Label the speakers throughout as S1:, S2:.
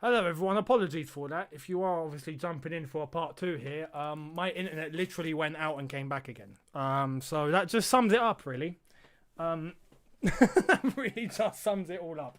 S1: Hello everyone, apologies for that. If you are obviously jumping in for a part 2 here, my internet literally went out and came back again. So that just sums it up, really. That really just sums it all up.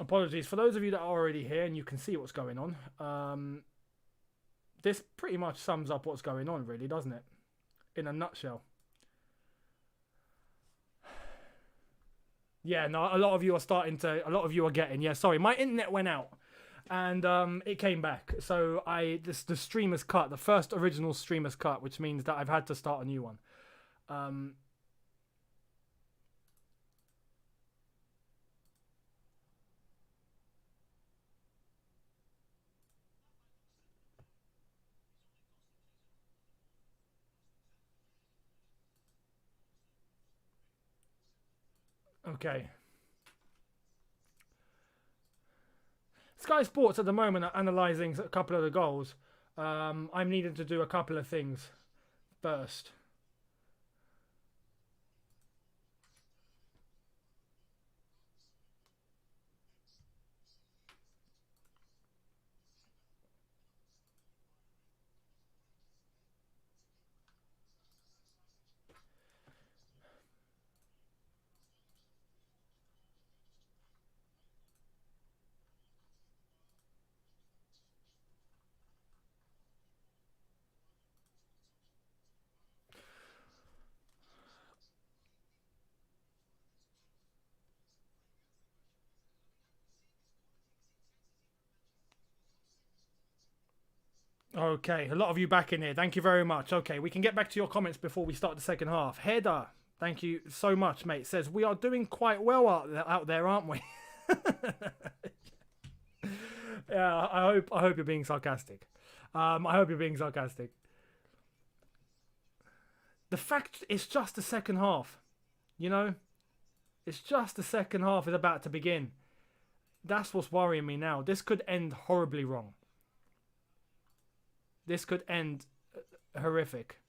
S1: Apologies for those of you that are already here and you can see what's going on. This pretty much sums up what's going on, really, doesn't it? In a nutshell. Yeah, no, a lot of you are getting. Yeah, sorry, my internet went out, and it came back. So the stream is cut. The first original stream is cut, which means that I've had to start a new one. Okay. Sky Sports at the moment are analysing a couple of the goals. I'm needing to do a couple of things first. Okay, a lot of you back in here. Thank you very much. Okay, we can get back to your comments before we start the second half. Header, thank you so much, mate. Says we are doing quite well out there, aren't we? Yeah, I hope you're being sarcastic. I hope you're being sarcastic. The fact it's just the second half, you know, it's just the second half is about to begin. That's what's worrying me now. This could end horribly wrong. This could end horrific.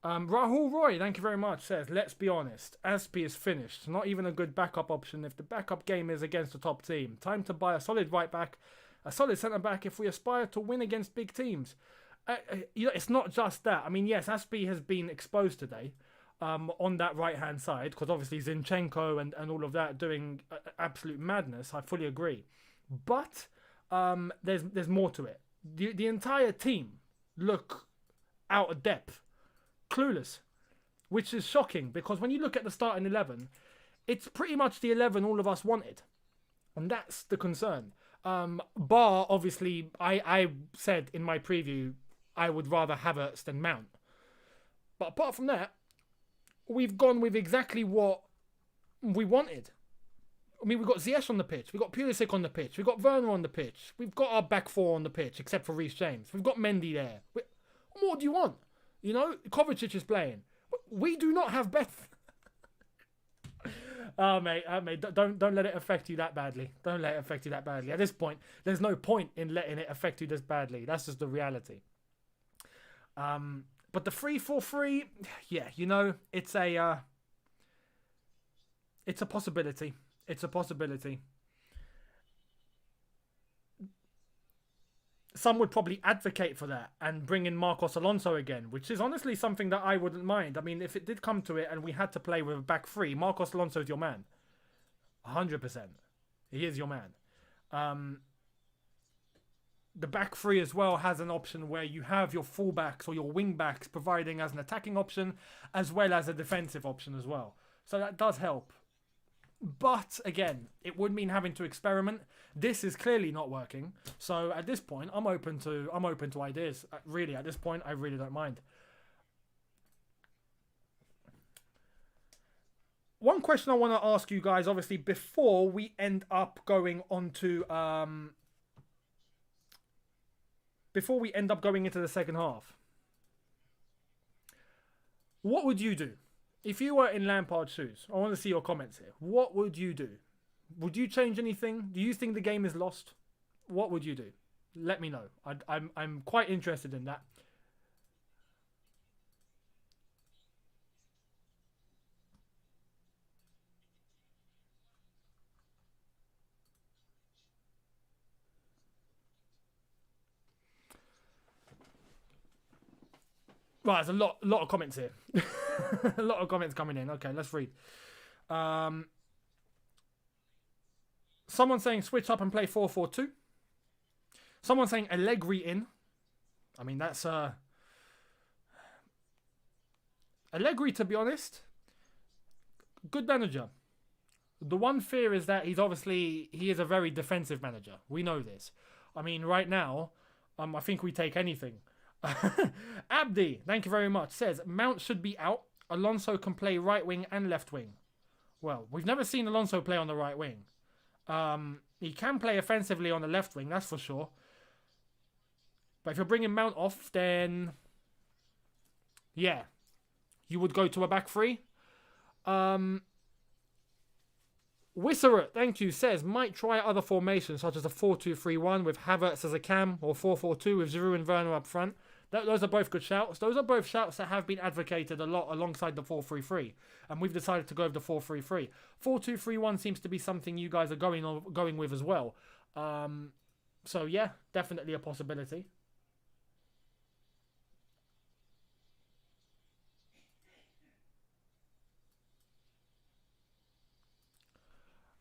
S1: Rahul Roy, thank you very much, says, let's be honest, Aspie is finished. Not even a good backup option if the backup game is against a top team. Time to buy a solid right back, a solid centre back if we aspire to win against big teams. You know, it's not just that. I mean, yes, Aspie has been exposed today on that right-hand side, because obviously Zinchenko and all of that doing absolute madness. I fully agree. But there's more to it. The entire team look out of depth. Clueless, which is shocking because when you look at the starting 11, it's pretty much the 11 all of us wanted, and that's the concern. Bar obviously, I said in my preview I would rather Havertz than Mount, but apart from that, we've gone with exactly what we wanted. I mean, we've got Ziyech on the pitch, we've got Pulisic on the pitch, we've got Werner on the pitch, we've got our back four on the pitch except for Reece James, we've got Mendy there. What more do you want? You know, Kovacic is playing. We do not have better. Mate, don't let it affect you that badly. Don't let it affect you that badly. At this point, there's no point in letting it affect you this badly. That's just the reality. But the 3-4-3, yeah, you know, it's a possibility. It's a possibility. Some would probably advocate for that and bring in Marcos Alonso again, which is honestly something that I wouldn't mind. I mean, if it did come to it and we had to play with a back three, Marcos Alonso is your man. 100%. He is your man. The back three as well has an option where you have your fullbacks or your wing backs providing as an attacking option as well as a defensive option as well. So that does help. But again, it would mean having to experiment. This is clearly not working. So at this point, I'm open to ideas. Really, at this point, I really don't mind. One question I want to ask you guys, obviously, before we end up going on to before we end up going into the second half, what would you do? If you were in Lampard's shoes, I want to see your comments here. What would you do? Would you change anything? Do you think the game is lost? What would you do? Let me know. I'm quite interested in that. Right, there's a lot of comments here. A lot of comments coming in. Okay, let's read. Someone saying switch up and play 4-4-2. Someone saying Allegri in. I mean, that's Allegri, to be honest, good manager. The one fear is that he is a very defensive manager. We know this. I mean, right now, I think we take anything. Abdi, thank you very much, says Mount should be out. Alonso can play right wing and left wing. Well, we've never seen Alonso play on the right wing. He can play offensively on the left wing, that's for sure. But if you're bringing Mount off, then yeah, you would go to a back three. Wisseret, thank you, says might try other formations such as a 4-2-3-1 with Havertz as a cam, or 4-4-2 with Giroud and Werner up front. Those are both good shouts. Those are both shouts that have been advocated a lot alongside the 4-3-3, and we've decided to go with the 4-3-3. 4-2-3-1 seems to be something you guys are going with as well. So yeah, definitely a possibility.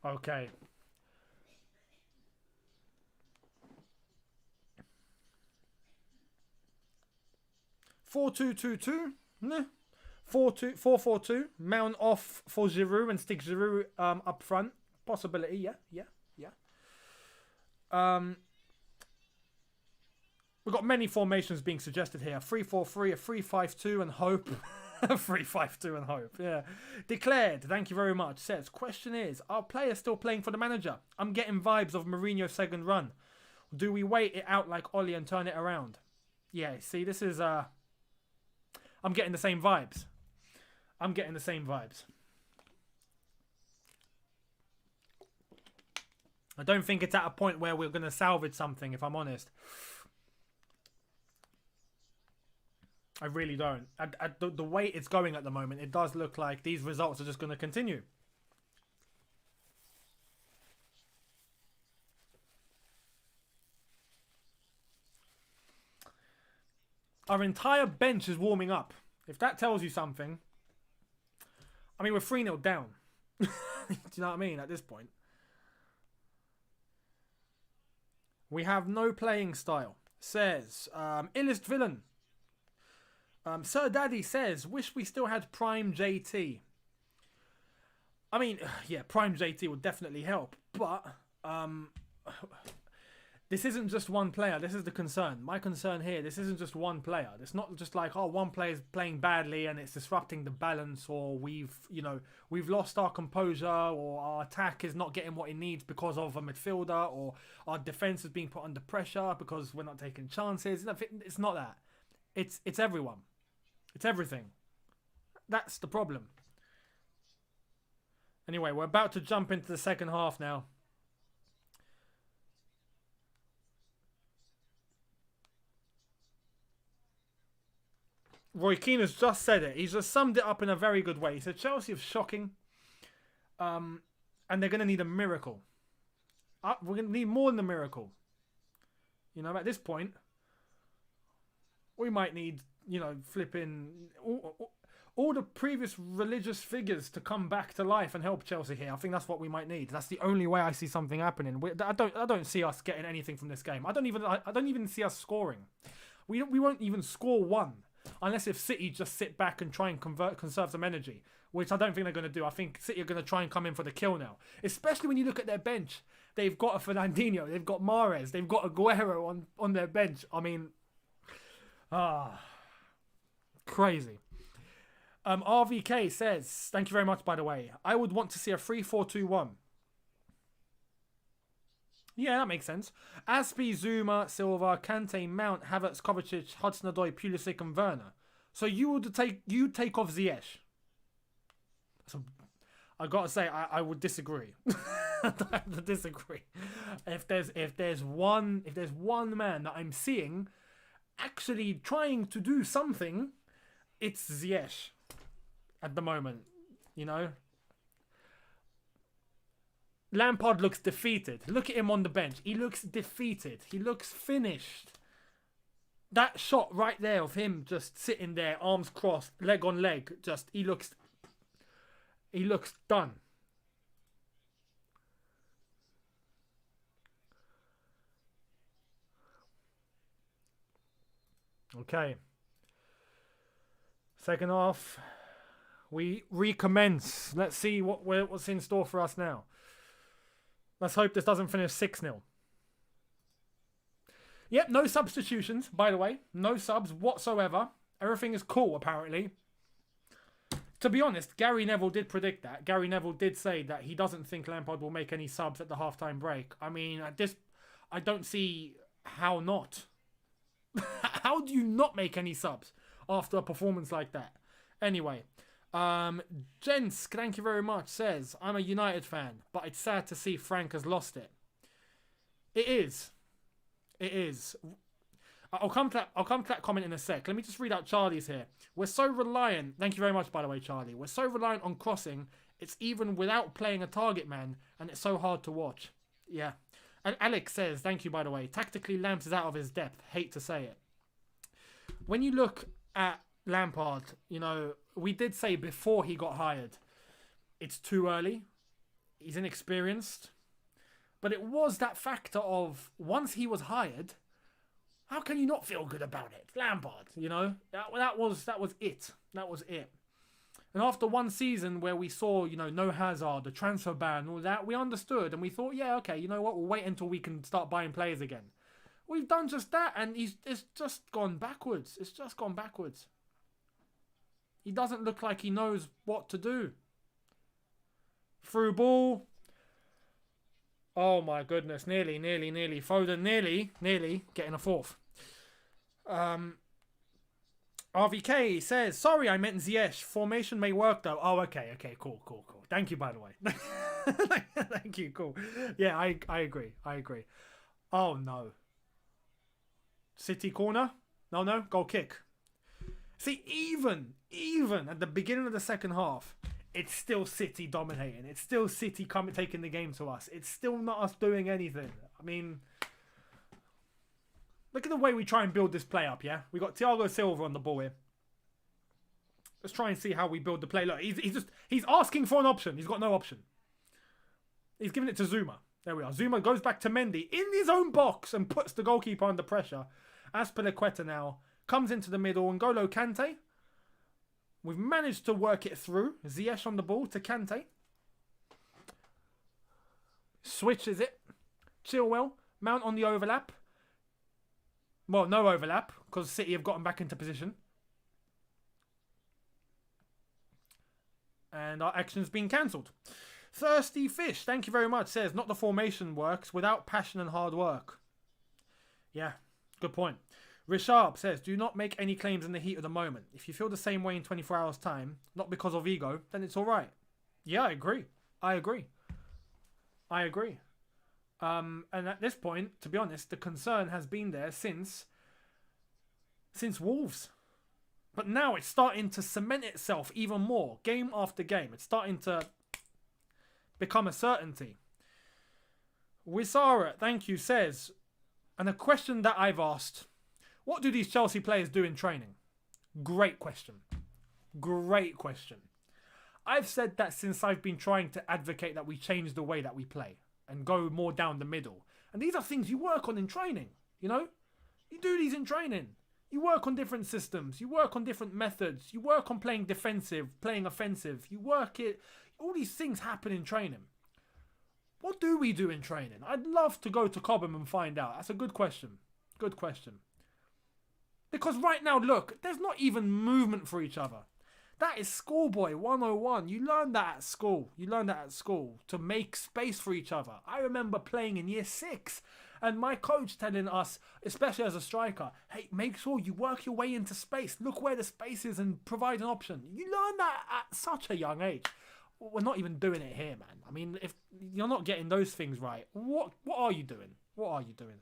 S1: Okay. 4-2-2-2. Nah. 4-4-2. Mount off for Giroud and stick Giroud up front. Possibility, yeah. We've got many formations being suggested here. 3-4-3, a 3-5-2 and hope. 3-5-2 and hope, yeah. Declared, thank you very much. Says, question is, are players still playing for the manager? I'm getting vibes of Mourinho's second run. Do we wait it out like Oli and turn it around? Yeah, see, this is... I'm getting the same vibes. I don't think it's at a point where we're going to salvage something, if I'm honest. I really don't. The way it's going at the moment, it does look like these results are just going to continue. Our entire bench is warming up. If that tells you something. I mean, we're 3-0 down. Do you know what I mean? At this point. We have no playing style. Says, illest villain. Sir Daddy says, wish we still had Prime JT. I mean, yeah, Prime JT would definitely help. But, this isn't just one player. This is the concern. My concern here, this isn't just one player. It's not just like, oh, one player is playing badly and it's disrupting the balance, or we've lost our composure, or our attack is not getting what it needs because of a midfielder, or our defense is being put under pressure because we're not taking chances. It's not that. It's everyone. It's everything. That's the problem. Anyway, we're about to jump into the second half now. Roy Keane has just said it. He's just summed it up in a very good way. He said Chelsea is shocking, and they're going to need a miracle. We're going to need more than a miracle. You know, at this point, we might need, flipping all the previous religious figures to come back to life and help Chelsea here. I think that's what we might need. That's the only way I see something happening. I don't see us getting anything from this game. I don't even see us scoring. We won't even score one. Unless if City just sit back and try and conserve some energy, which I don't think they're going to do. I think City are going to try and come in for the kill now. Especially when you look at their bench. They've got a Fernandinho, they've got Mahrez, they've got Aguero on their bench. I mean, crazy. RVK says, thank you very much, by the way. I would want to see a 3-4-2-1. Yeah, that makes sense. Aspie, Zuma, Silva, Kante, Mount, Havertz, Kovacic, Hudson-Odoi, Pulisic and Werner. So you take off Ziyech. So I gotta say I would disagree. I have to disagree. If there's one man that I'm seeing actually trying to do something, it's Ziyech at the moment. You know? Lampard looks defeated. Look at him on the bench. He looks defeated. He looks finished. That shot right there of him just sitting there, arms crossed, leg on leg, he looks done. Okay. Second half, we recommence. Let's see what's in store for us now. Let's hope this doesn't finish 6-0. Yep, no substitutions, by the way. No subs whatsoever. Everything is cool, apparently. To be honest, Gary Neville did predict that. Gary Neville did say that he doesn't think Lampard will make any subs at the halftime break. I mean, I don't see how not. How do you not make any subs after a performance like that? Anyway, Jens, thank you very much, says, I'm a United fan, but it's sad to see Frank has lost it. It is. It is. I'll come to that comment in a sec. Let me just read out Charlie's here. We're so reliant. Thank you very much, by the way, Charlie. We're so reliant on crossing. It's even without playing a target man, and it's so hard to watch. Yeah. And Alex says, thank you, by the way. Tactically, Lamps is out of his depth. Hate to say it. When you look at Lampard, you know, we did say before he got hired, it's too early. He's inexperienced. But it was that factor of once he was hired, how can you not feel good about it? Lampard, you know, that was it. That was it. And after one season where we saw, you know, no Hazard, the transfer ban, all that, we understood and we thought, yeah, okay, you know what? We'll wait until we can start buying players again. We've done just that, and it's just gone backwards. It's just gone backwards. He doesn't look like he knows what to do. Through ball. Oh my goodness, nearly. Foden nearly getting a fourth. RVK says, sorry, I meant Ziyech. Formation may work though. Oh, okay, cool. Thank you, by the way. Thank you, cool. Yeah, I agree. Oh no. City corner? No, goal kick. See, even at the beginning of the second half, it's still City dominating. It's still City taking the game to us. It's still not us doing anything. I mean, look at the way we try and build this play up, yeah? We got Thiago Silva on the ball here. Let's try and see how we build the play. Look, he's asking for an option. He's got no option. He's giving it to Zuma. There we are. Zuma goes back to Mendy in his own box and puts the goalkeeper under pressure. Azpilicueta now comes into the middle. N'Golo Kante. We've managed to work it through. Ziyech on the ball to Kante. Switches it. Chilwell. Mount on the overlap. Well, no overlap because City have gotten back into position. And our action's been cancelled. Thirsty Fish, thank you very much, says, not the formation works without passion and hard work. Yeah, good point. Rishabh says, do not make any claims in the heat of the moment. If you feel the same way in 24 hours' time, not because of ego, then it's all right. Yeah, I agree. And at this point, to be honest, the concern has been there since Wolves. But now it's starting to cement itself even more, game after game. It's starting to become a certainty. Wisara, thank you, says, and a question that I've asked, what do these Chelsea players do in training? Great question. I've said that since I've been trying to advocate that we change the way that we play and go more down the middle. And these are things you work on in training, you know? You do these in training. You work on different systems. You work on different methods. You work on playing defensive, playing offensive. You work it. All these things happen in training. What do we do in training? I'd love to go to Cobham and find out. That's a good question. Because right now, look, there's not even movement for each other. That is schoolboy 101. You learn that at school. You learn that at school to make space for each other. I remember playing in year 6 and my coach telling us, especially as a striker, hey, make sure you work your way into space. Look where the space is and provide an option. You learn that at such a young age. We're not even doing it here, man. I mean, if you're not getting those things right, what are you doing? What are you doing?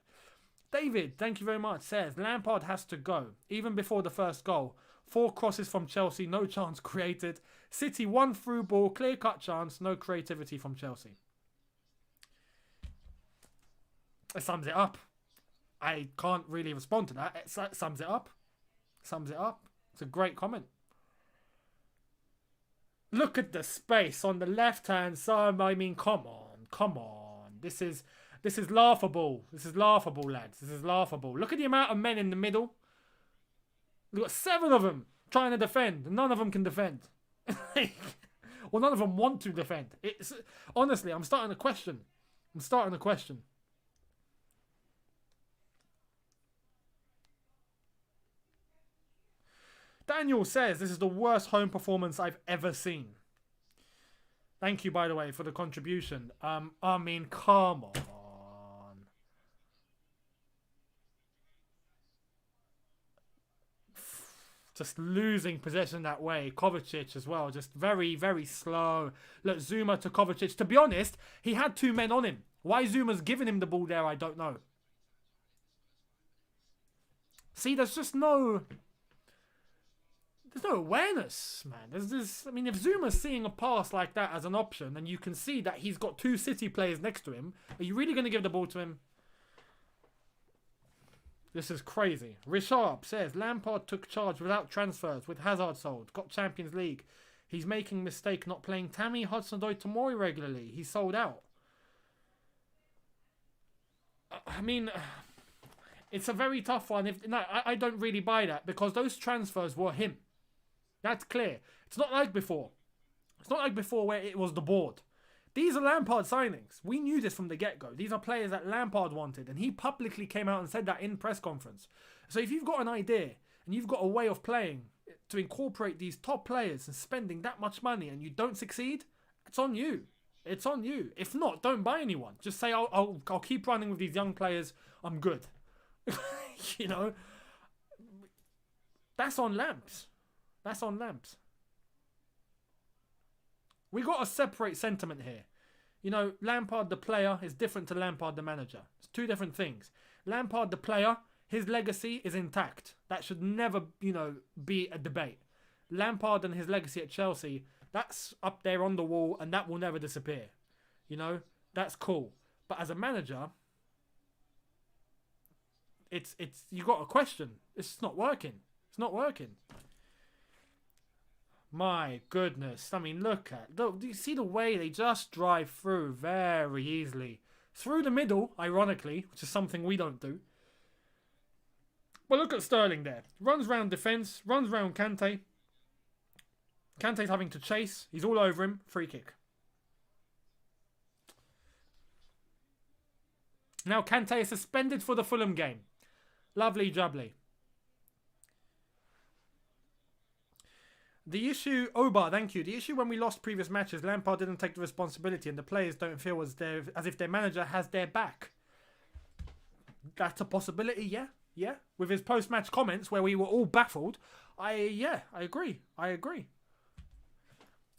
S1: David, thank you very much, says, Lampard has to go, even before the first goal. 4 crosses from Chelsea, no chance created. City, 1 through ball, clear-cut chance, no creativity from Chelsea. It sums it up. I can't really respond to that. It sums it up. Sums it up. It's a great comment. Look at the space on the left-hand side. I mean, come on. This is laughable. This is laughable, lads. This is laughable. Look at the amount of men in the middle. We've got 7 of them trying to defend. And none of them can defend. Well, none of them want to defend. It's honestly, I'm starting to question. Daniel says, this is the worst home performance I've ever seen. Thank you, by the way, for the contribution. I mean, come on. Just losing possession that way. Kovacic as well, just very, very slow. Look, Zuma to Kovacic. To be honest, he had 2 men on him. Why Zuma's giving him the ball there, I don't know. See, there's just no... There's no awareness, man. I mean, if Zuma's seeing a pass like that as an option, and you can see that he's got 2 City players next to him, are you really going to give the ball to him? This is crazy. Richard says, Lampard took charge without transfers, with Hazard sold, got Champions League. He's making mistake not playing Tammy Hudson-Odoi Tomori regularly. He's sold out. I mean... It's a very tough one. I don't really buy that, because those transfers were him. That's clear. It's not like before. It's not like before where it was the board. These are Lampard signings. We knew this from the get-go. These are players that Lampard wanted, and he publicly came out and said that in press conference. So if you've got an idea and you've got a way of playing to incorporate these top players and spending that much money and you don't succeed, it's on you. It's on you. If not, don't buy anyone. Just say, I'll keep running with these young players. I'm good. You know, that's on Lamps. That's on Lamps. We got to separate sentiment here. You know, Lampard the player is different to Lampard the manager. It's 2 different things. Lampard the player, his legacy is intact. That should never, be a debate. Lampard and his legacy at Chelsea, that's up there on the wall, and that will never disappear. You know, that's cool. But as a manager, it's you got a question. It's not working. It's not working. My goodness. I mean, do you see the way they just drive through very easily? Through the middle, ironically, which is something we don't do. But look at Sterling there. Runs round defence, runs round Kante. Kante's having to chase. He's all over him. Free kick. Now Kante is suspended for the Fulham game. Lovely jubbly. The issue, Oba, thank you. The issue when we lost previous matches, Lampard didn't take the responsibility and the players don't feel as if their manager has their back. That's a possibility, yeah. Yeah. With his post-match comments where we were all baffled, I agree.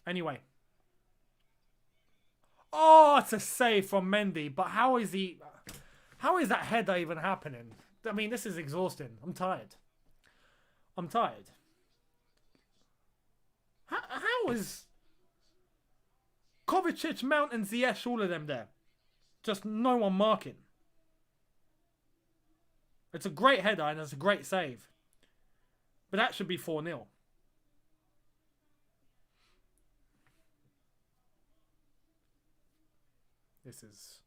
S1: Anyway. Oh, it's a save from Mendy, but how is that header even happening? I mean, this is exhausting. I'm tired. How is Kovacic, Mount and Ziyech, all of them there? Just no one marking. It's a great header and it's a great save. But that should be 4-0. This is...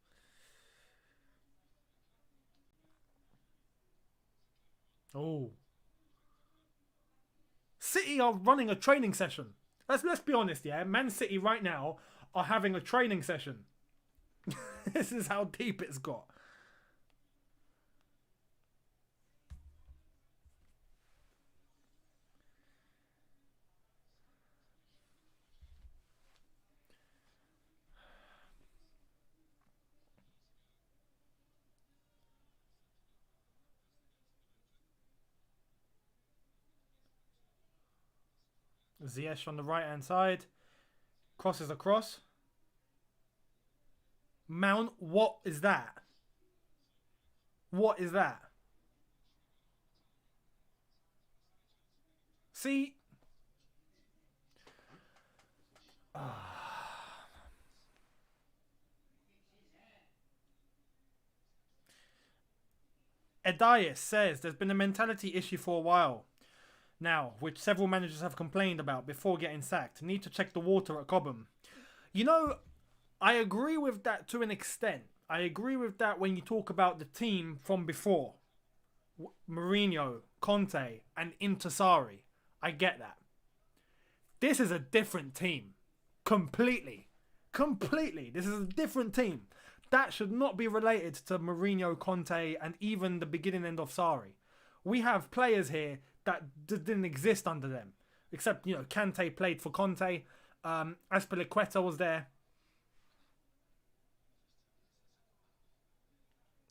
S1: Oh. City are running a training session. Let's be honest, yeah. Man City right now are having a training session. This is how deep it's got. Ziyech on the right-hand side. Crosses across. Mount, what is that? What is that? See? Edias says there's been a mentality issue for a while now, which several managers have complained about before getting sacked. Need to check the water at Cobham. You know, I agree with that to an extent. I agree with that when you talk about the team from before. Mourinho, Conte, and Inter. I get that. This is a different team. Completely. This is a different team. That should not be related to Mourinho, Conte, and even the beginning end of Sarri. We have players here that didn't exist under them. Except, you know, Kante played for Conte. Azpilicueta was there.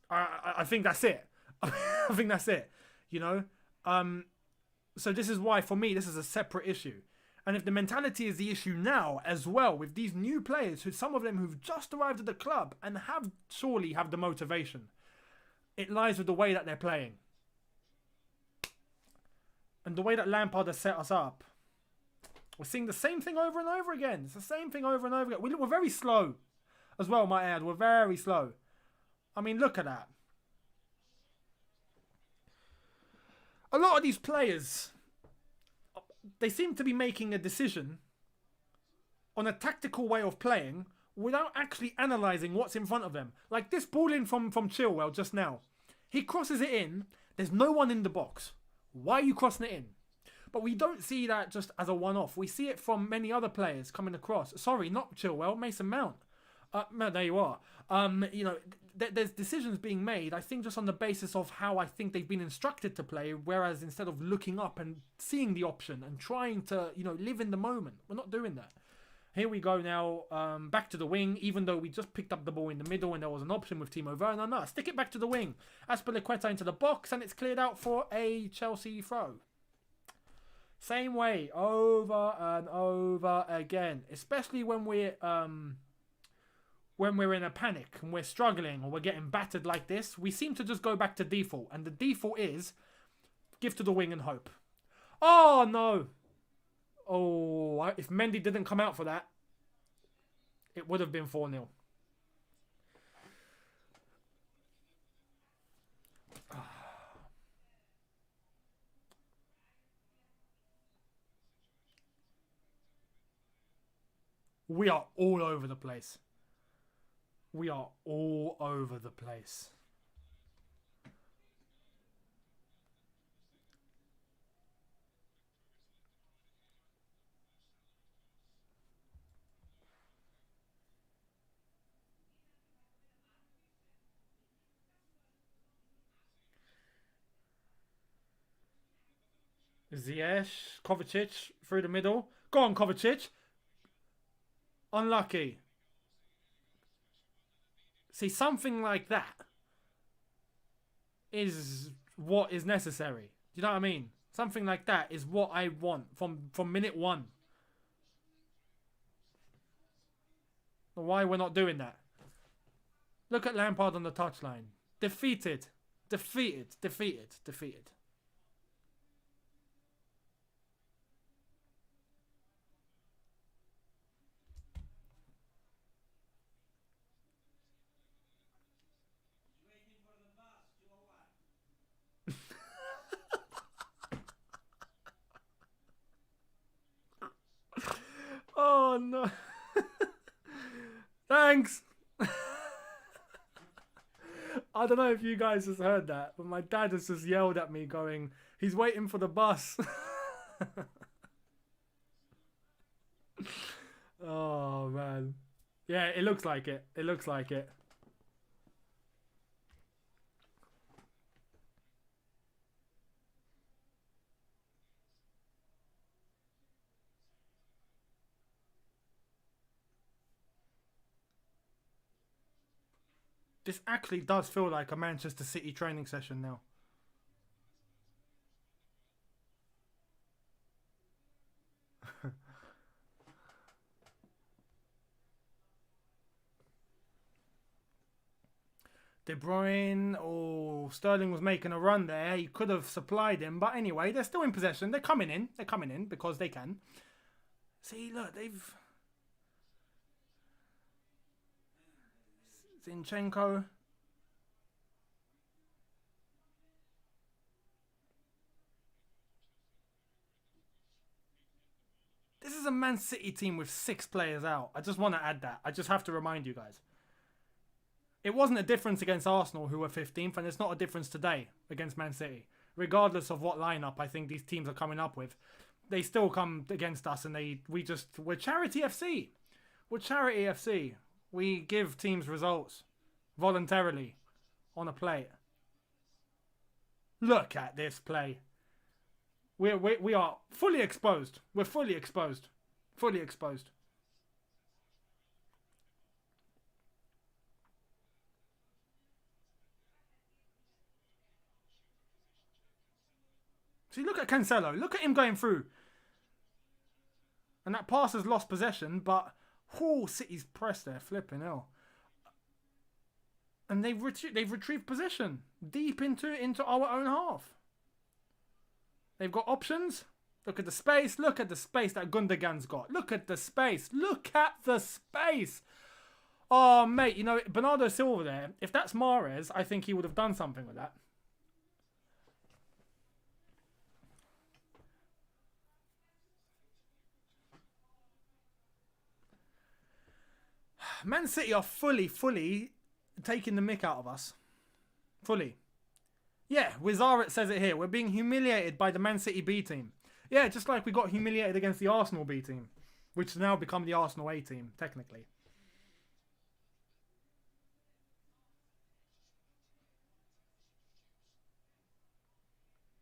S1: I think that's it. I think that's it. You know? So this is why, for me, this is a separate issue. And if the mentality is the issue now as well, with these new players, who some of them who've just arrived at the club and surely have the motivation, it lies with the way that they're playing. And the way that Lampard has set us up. We're seeing the same thing over and over again. It's the same thing over and over again. We're very slow as well, might I add. We're very slow. I mean, look at that. A lot of these players, they seem to be making a decision on a tactical way of playing without actually analysing what's in front of them. Like this ball in from Chilwell just now. He crosses it in. There's no one in the box. Why are you crossing it in? But we don't see that just as a one-off. We see it from many other players coming across. Sorry, not Chilwell, Mason Mount. No, there you are. You know, there's decisions being made, I think, just on the basis of how I think they've been instructed to play, whereas instead of looking up and seeing the option and trying to, you know, live in the moment. We're not doing that. Here we go now, back to the wing, even though we just picked up the ball in the middle and there was an option with Timo Werner. No, stick it back to the wing. Azpilicueta into the box and it's cleared out for a Chelsea throw. Same way, over and over again, especially when we're in a panic and we're struggling or we're getting battered like this. We seem to just go back to default, and the default is give to the wing and hope. Oh no! Oh, if Mendy didn't come out for that, it would have been 4-0. We are all over the place. We are all over the place. Ziyech, Kovacic through the middle. Go on, Kovacic. Unlucky. See, something like that is what is necessary. Do you know what I mean? Something like that is what I want from minute one. Why we're not doing that? Look at Lampard on the touchline. Defeated. Oh no. Thanks. I don't know if you guys just heard that, but my dad has just yelled at me going, he's waiting for the bus. Oh man. Yeah, it looks like it. It looks like it. This actually does feel like a Manchester City training session now. De Bruyne, Sterling was making a run there. He could have supplied him. But anyway, they're still in possession. They're coming in. They're coming in because they can. See, look, they've... Zinchenko. This is a Man City team with 6 players out. I just want to add that. I just have to remind you guys. It wasn't a difference against Arsenal, who were 15th, and it's not a difference today against Man City. Regardless of what lineup I think these teams are coming up with, they still come against us, and we're Charity FC. We're Charity FC. We give teams results voluntarily on a plate. Look at this play. We are fully exposed. We're fully exposed. Fully exposed. See, look at Cancelo. Look at him going through. And that pass has lost possession, but City's pressed there, flipping hell. And they've retrieved possession deep into our own half. They've got options. Look at the space. Look at the space that Gundogan's got. Look at the space. Look at the space. Oh, mate, you know, Bernardo Silva there, if that's Mahrez, I think he would have done something with that. Man City are fully taking the mick out of us. Fully. Yeah, Wizaret says it here. We're being humiliated by the Man City B team. Yeah, just like we got humiliated against the Arsenal B team, which has now become the Arsenal A team, technically.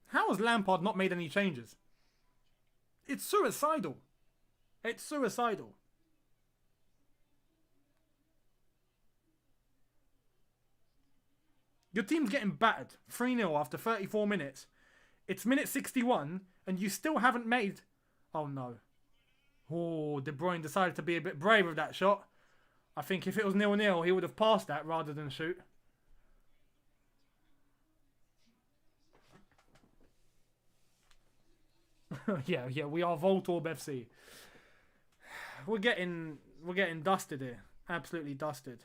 S1: How has Lampard not made any changes? It's suicidal. It's suicidal. Your team's getting battered 3-0 after 34 minutes. It's minute 61 and you still haven't made... Oh no. Oh, De Bruyne decided to be a bit brave with that shot. I think if it was 0-0, he would have passed that rather than shoot. yeah, we are Voltorb FC. We're getting dusted here. Absolutely dusted.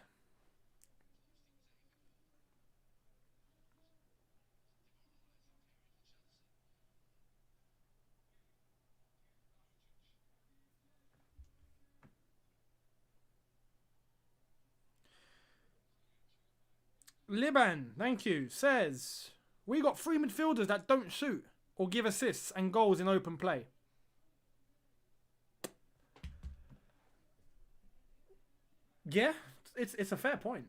S1: Liban, thank you, says, we got 3 midfielders that don't shoot or give assists and goals in open play. Yeah, it's a fair point.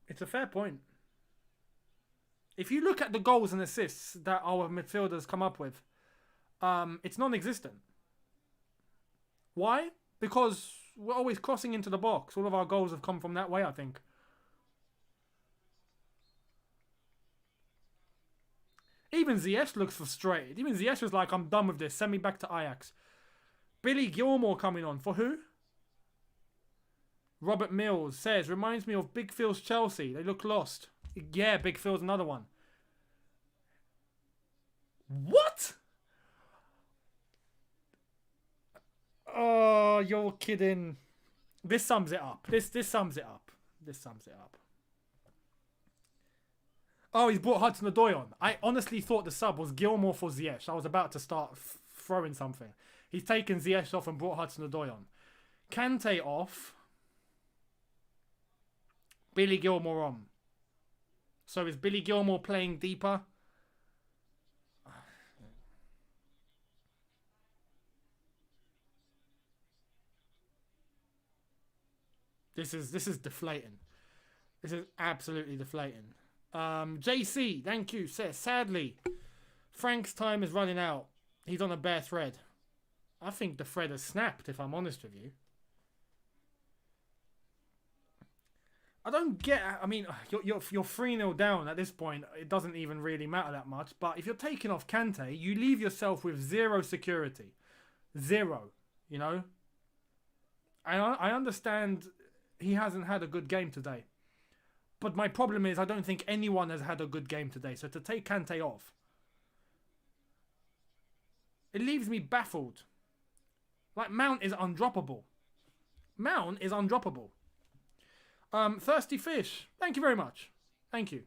S1: It's a fair point. If you look at the goals and assists that our midfielders come up with, it's non-existent. Why? Because we're always crossing into the box. All of our goals have come from that way, I think. Even Ziyech looks frustrated. Even Ziyech was like, I'm done with this. Send me back to Ajax. Billy Gilmore coming on. For who? Robert Mills says, reminds me of Big Phil's Chelsea. They look lost. Yeah, Big Phil's another one. What? Oh, you're kidding. This sums it up. This sums it up. This sums it up. Oh, he's brought Hudson-Odoi on. I honestly thought the sub was Gilmore for Ziyech. I was about to start throwing something. He's taken Ziyech off and brought Hudson-Odoi on. Kante off. Billy Gilmore on. So is Billy Gilmore playing deeper? This is deflating. This is absolutely deflating. JC, thank you, says, sadly, Frank's time is running out. He's on a bare thread. I think the thread has snapped, if I'm honest with you. I don't get... I mean, you're 3-0 down at this point. It doesn't even really matter that much. But if you're taking off Kante, you leave yourself with 0 security. 0, you know? I understand he hasn't had a good game today. But my problem is I don't think anyone has had a good game today. So to take Kante off, it leaves me baffled. Like, Mount is undroppable. Mount is undroppable. Thirsty Fish, thank you very much. Thank you.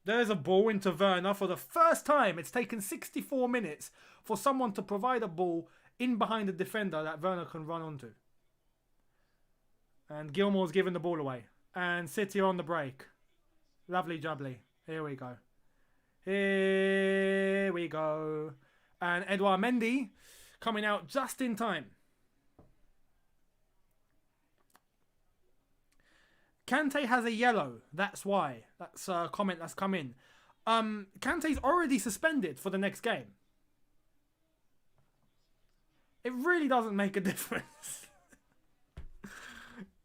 S1: There's a ball into Werner for the first time. It's taken 64 minutes for someone to provide a ball in behind the defender that Werner can run onto. And Gilmore's giving the ball away. And City are on the break. Lovely jubbly. Here we go. Here we go. And Edouard Mendy coming out just in time. Kante has a yellow. That's why. That's a comment that's come in. Kante's already suspended for the next game. It really doesn't make a difference.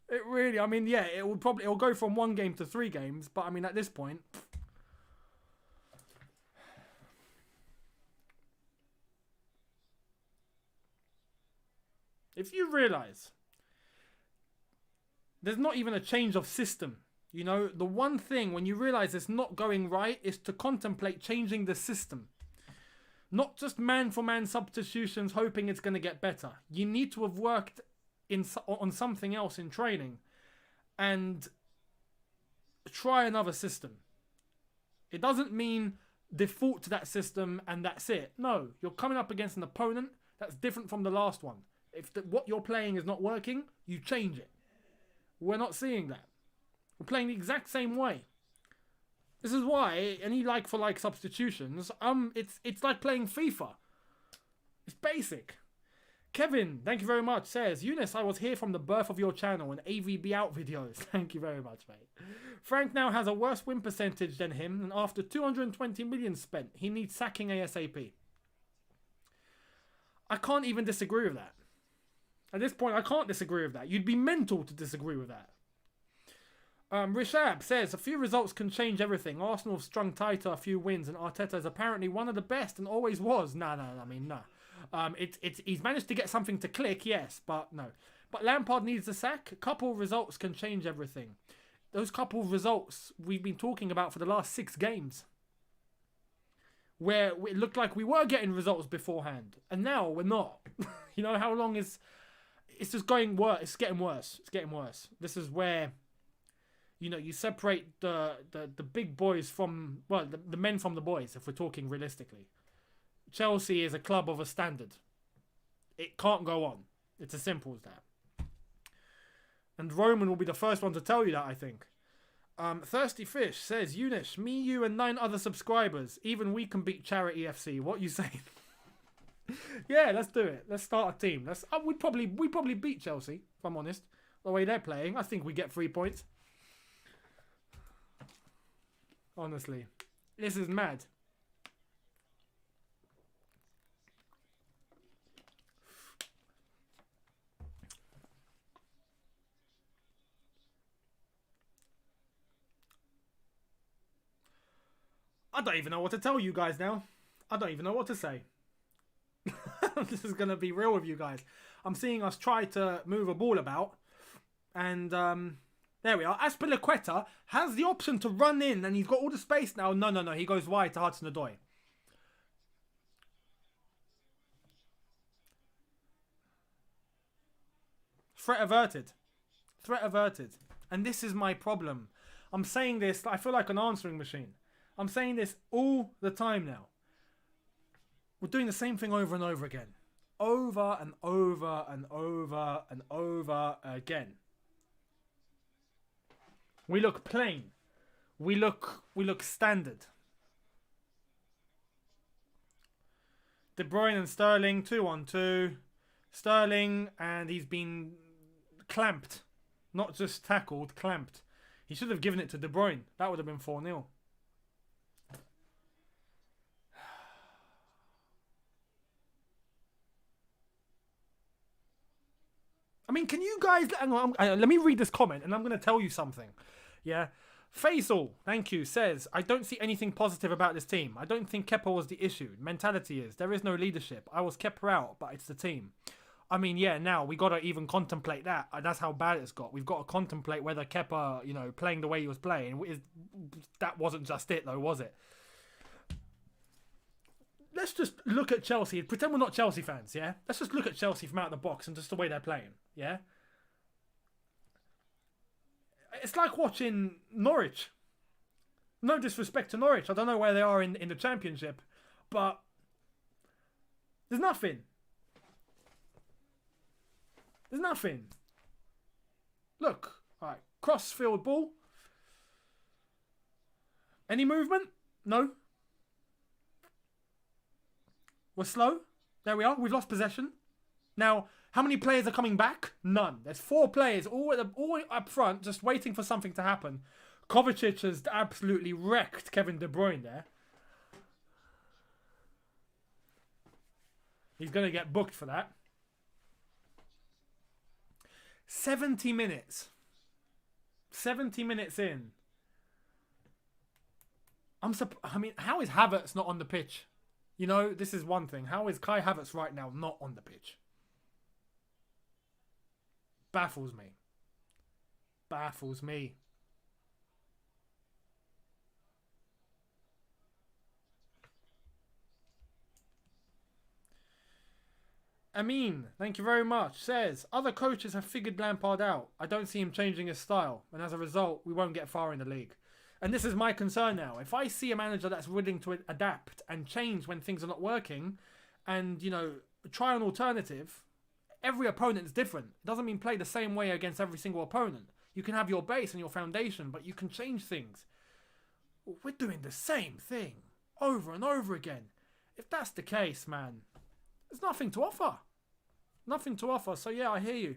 S1: It really, I mean, yeah, it'll go from 1 game to 3 games, but I mean, at this point, if you realise there's not even a change of system, you know, the one thing when you realise it's not going right is to contemplate changing the system. Not just man-for-man substitutions hoping it's going to get better. You need to have worked on something else in training and try another system. It doesn't mean default to that system and that's it. No, you're coming up against an opponent that's different from the last one. If what you're playing is not working, you change it. We're not seeing that. We're playing the exact same way. This is why any like-for-like substitutions, it's like playing FIFA. It's basic. Kevin, thank you very much, says, Younes, I was here from the birth of your channel and AVB out videos. Thank you very much, mate. Frank now has a worse win percentage than him, and after 220 million spent, he needs sacking ASAP. I can't even disagree with that. At this point, I can't disagree with that. You'd be mental to disagree with that. Rishab says, a few results can change everything. Arsenal have strung tighter a few wins, and Arteta is apparently one of the best and always was. No. He's managed to get something to click, yes, but no. But Lampard needs a sack. A couple of results can change everything. Those couple of results we've been talking about for the last 6 games. Where it looked like we were getting results beforehand. And now we're not. You know, how long is... It's just going worse. It's getting worse. It's getting worse. This is where, you know, you separate the big boys from... Well, the men from the boys, if we're talking realistically. Chelsea is a club of a standard. It can't go on. It's as simple as that. And Roman will be the first one to tell you that, I think. Thirsty Fish says, Younes, me, you, and 9 other subscribers. Even we can beat Charity FC. What you saying? Yeah, let's do it. Let's start a team. We'd probably beat Chelsea, if I'm honest. The way they're playing, I think we get 3 points. Honestly, this is mad. I don't even know what to tell you guys now. I don't even know what to say. This is going to be real with you guys. I'm seeing us try to move a ball about. And there we are. Azpilicueta has the option to run in. And he's got all the space now. No. He goes wide to Hudson-Odoi. Threat averted. Threat averted. And this is my problem. I'm saying this. I feel like an answering machine. I'm saying this all the time now. We're doing the same thing over and over again. Over and over and over and over again. We look plain. We look standard. De Bruyne and Sterling, 2-on-2. Sterling, and he's been clamped. Not just tackled, clamped. He should have given it to De Bruyne. That would have been 4-0. I mean, can you guys... Hang on, let me read this comment and I'm going to tell you something. Yeah? Faisal, thank you, says, I don't see anything positive about this team. I don't think Kepa was the issue. Mentality is. There is no leadership. I was Kepa out, but it's the team. I mean, yeah, now we got to even contemplate that. That's how bad it's got. We've got to contemplate whether Kepa, you know, playing the way he was playing. That wasn't just it, though, was it? Let's just look at Chelsea. Pretend we're not Chelsea fans, yeah? Let's just look at Chelsea from out of the box and just the way they're playing, yeah? It's like watching Norwich. No disrespect to Norwich. I don't know where they are in the Championship. But there's nothing. There's nothing. Look. Alright. Cross-field ball. Any movement? No. We're slow. There we are. We've lost possession. Now, how many players are coming back? None. There's 4 players all up front just waiting for something to happen. Kovacic has absolutely wrecked Kevin De Bruyne there. He's going to get booked for that. 70 minutes. 70 minutes in. I mean, how is Havertz not on the pitch? You know, this is one thing. How is Kai Havertz right now not on the pitch? Baffles me. Baffles me. Amin, thank you very much, says, other coaches have figured Lampard out. I don't see him changing his style. And as a result, we won't get far in the league. And this is my concern now. If I see a manager that's willing to adapt and change when things are not working and, you know, try an alternative, every opponent is different. It doesn't mean play the same way against every single opponent. You can have your base and your foundation, but you can change things. We're doing the same thing over and over again. If that's the case, man, there's nothing to offer. Nothing to offer. So, yeah, I hear you.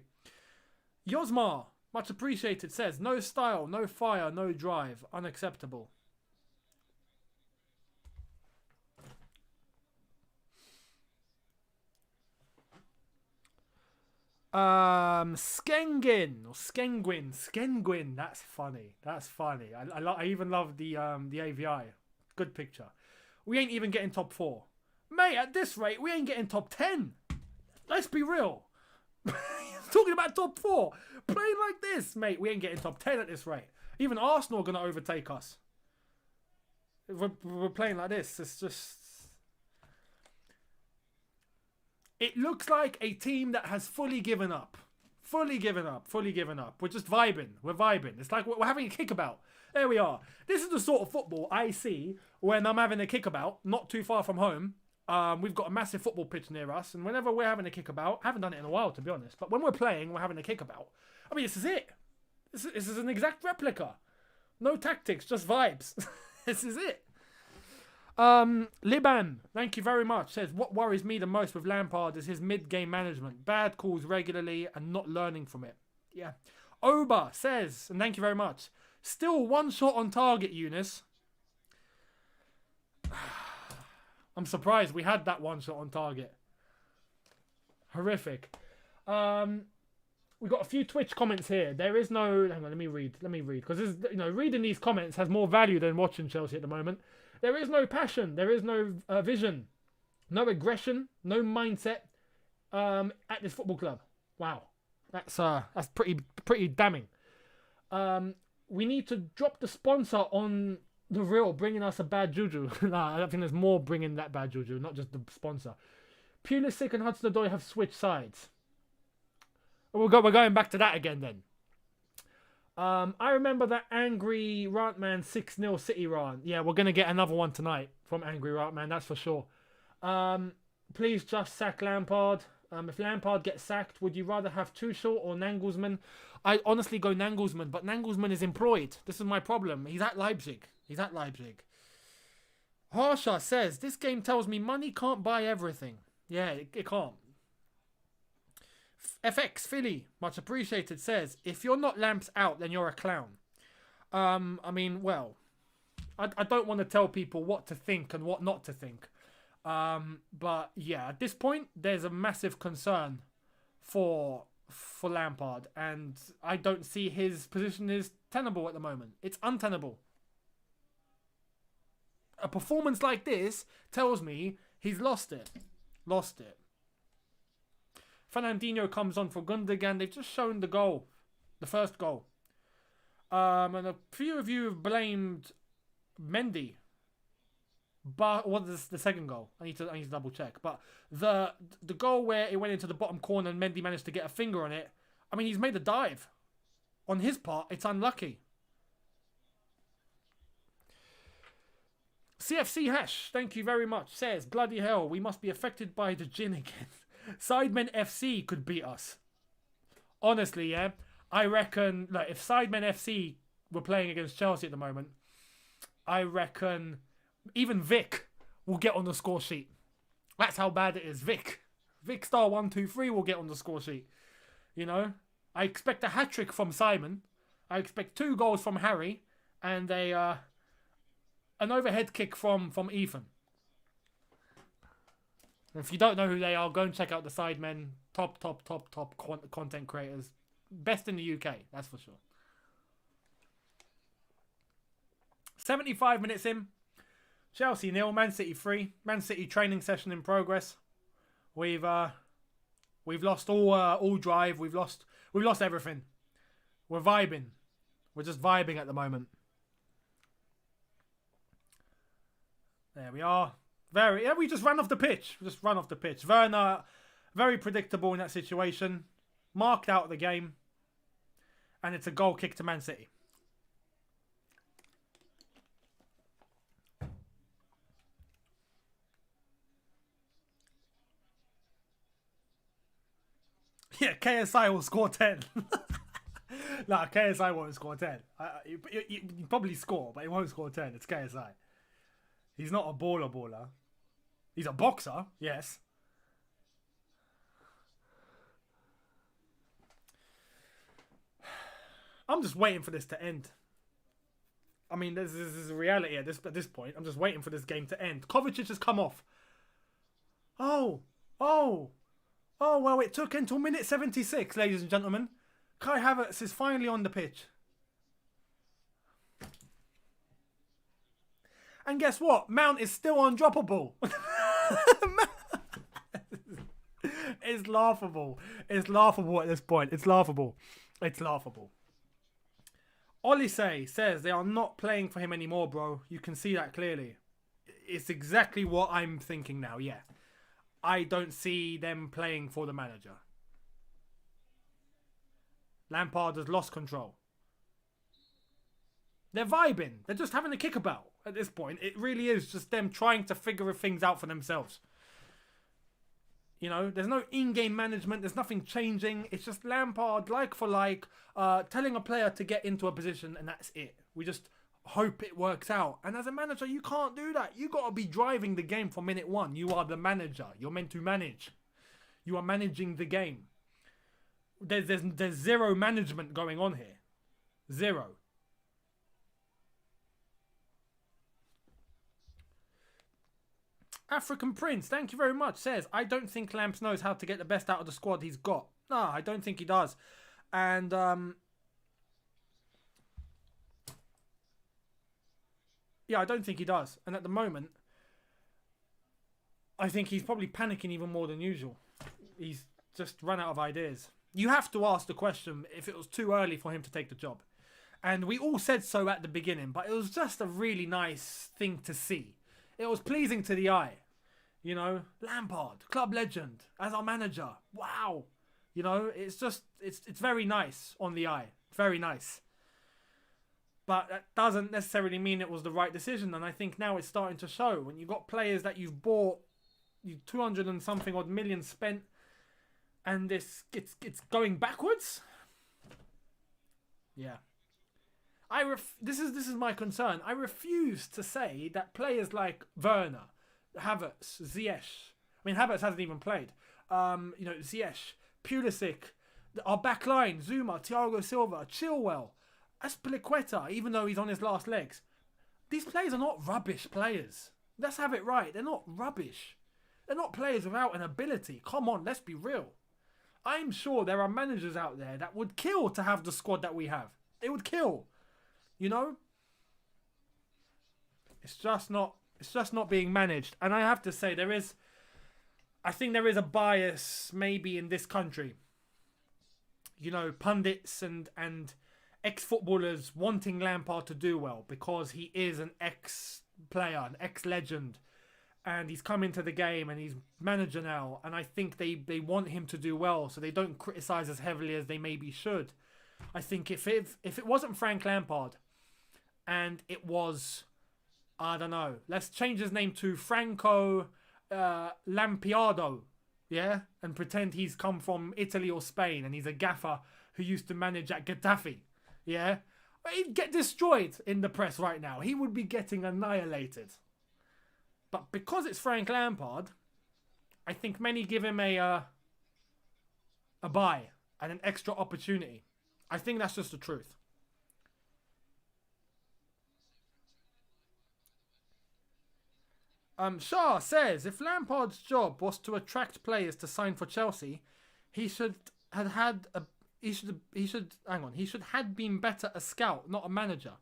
S1: Yosmar, much appreciated, says, no style, no fire, no drive. Unacceptable. Skengwin. That's funny. I even love the AVI. Good picture. We ain't even getting top 4. Mate, at this rate, we ain't getting top 10. Let's be real. Talking about top 4. Playing like this, mate, we ain't getting top 10 at this rate. Even Arsenal are going to overtake us. If we're playing like this, it's just... It looks like a team that has fully given up. Fully given up. We're just vibing. We're vibing. It's like we're having a kickabout. There we are. This is the sort of football I see when I'm having a kickabout, not too far from home. We've got a massive football pitch near us, and whenever we're having a kickabout, I haven't done it in a while, to be honest, but when we're playing, we're having a kickabout. I mean, this is it. This is an exact replica. No tactics, just vibes. This is it. Liban, thank you very much, says, what worries me the most with Lampard is his mid-game management. Bad calls regularly and not learning from it. Yeah. Oba says, and thank you very much, still one shot on target, Younes. I'm surprised we had that one shot on target. Horrific. We've got a few Twitch comments here. There is no... Hang on, let me read. Because, you know, reading these comments has more value than watching Chelsea at the moment. There is no passion. There is no vision. No aggression. No mindset at this football club. Wow. That's pretty damning. We need to drop the sponsor on the real, bringing us a bad juju. Nah, I don't think there's more bringing that bad juju, not just the sponsor. Pulisic and Hudson-Odoi have switched sides. We're going back to that again then. I remember that Angry Rantman 6-0 City rant. Yeah, we're going to get another one tonight from Angry Rantman, that's for sure. Please just sack Lampard. If Lampard gets sacked, would you rather have Tuchel or Nagelsmann? I honestly go Nagelsmann, but Nagelsmann is employed. This is my problem. He's at Leipzig. Harsha says, this game tells me money can't buy everything. Yeah, it can't. FX Philly, much appreciated, says, if you're not lamps out, then you're a clown. I mean, well, I don't want to tell people what to think and what not to think. But yeah, at this point, there's a massive concern for for Lampard, and I don't see his position is tenable at the moment. It's untenable. A performance like this tells me he's lost it. Lost it. Fernandinho comes on for Gundogan. They've just shown the goal. The first goal. And a few of you have blamed Mendy. But what is the second goal? I need to double check. But the goal where it went into the bottom corner and Mendy managed to get a finger on it. I mean, he's made a dive. On his part, it's unlucky. CFC Hash, thank you very much, says, bloody hell, we must be affected by the gin again. Sidemen FC could beat us. Honestly, yeah, I reckon, like, if Sidemen FC were playing against Chelsea at the moment, I reckon even Vic will get on the score sheet. That's how bad it is. Vic Star 123 will get on the score sheet. You know, I expect a hat-trick from Simon. I expect 2 goals from Harry and an overhead kick from Ethan. If you don't know who they are, go and check out the Sidemen. Top content creators. Best in the UK, that's for sure. 75 minutes in. Chelsea 0, Man City 3. Man City training session in progress. We've lost all drive. We've lost everything. We're vibing. We're just vibing at the moment. There we are. We just ran off the pitch. Werner, very predictable in that situation. Marked out of the game. And it's a goal kick to Man City. Yeah, KSI will score 10. Nah, KSI won't score 10. He probably score, but he won't score 10. It's KSI. He's not a baller. He's a boxer, yes. I'm just waiting for this to end. I mean, this is a reality at this point. I'm just waiting for this game to end. Kovacic has come off. Oh, well, it took until minute 76, ladies and gentlemen. Kai Havertz is finally on the pitch. And guess what? Mount is still undroppable. It's laughable. It's laughable at this point. It's laughable. Olise says they are not playing for him anymore, bro. You can see that clearly. It's exactly what I'm thinking now, yeah. I don't see them playing for the manager. Lampard has lost control. They're vibing. They're just having a kickabout at this point. It really is just them trying to figure things out for themselves. You know, there's no in-game management. There's nothing changing. It's just Lampard, like for like, telling a player to get into a position and that's it. We just hope it works out. And as a manager, you can't do that. You got to be driving the game from minute 1. You are the manager. You're meant to manage. You are managing the game. There's zero management going on here. Zero. African Prince, thank you very much, says, I don't think Lamps knows how to get the best out of the squad he's got. No, I don't think he does. And, yeah, I don't think he does. And at the moment, I think he's probably panicking even more than usual. He's just run out of ideas. You have to ask the question if it was too early for him to take the job. And we all said so at the beginning, but it was just a really nice thing to see. It was pleasing to the eye. You know, Lampard, club legend, as our manager. Wow. You know, it's just, it's very nice on the eye. Very nice. But that doesn't necessarily mean it was the right decision. And I think now it's starting to show. When you've got players that you've bought, you 200 and something odd million spent, and it's going backwards. Yeah. This is my concern. I refuse to say that players like Werner, Havertz, Ziyech. I mean, Havertz hasn't even played. You know, Ziyech, Pulisic, our back line, Zuma, Thiago Silva, Chilwell, Azpilicueta, even though he's on his last legs. These players are not rubbish players. Let's have it right. They're not rubbish. They're not players without an ability. Come on, let's be real. I'm sure there are managers out there that would kill to have the squad that we have. They would kill. You know? It's just not being managed. And I have to say, I think there is a bias maybe in this country. You know, pundits and ex-footballers wanting Lampard to do well because he is an ex-player, an ex-legend. And he's come into the game and he's manager now. And I think they want him to do well so they don't criticise as heavily as they maybe should. I think if it wasn't Frank Lampard and it was, I don't know, let's change his name to Franco Lampiardo, yeah? And pretend he's come from Italy or Spain and he's a gaffer who used to manage at Getafe, yeah? He'd get destroyed in the press right now. He would be getting annihilated. But because it's Frank Lampard, I think many give him a buy and an extra opportunity. I think that's just the truth. Shah says, if Lampard's job was to attract players to sign for Chelsea, he should had been better a scout, not a manager.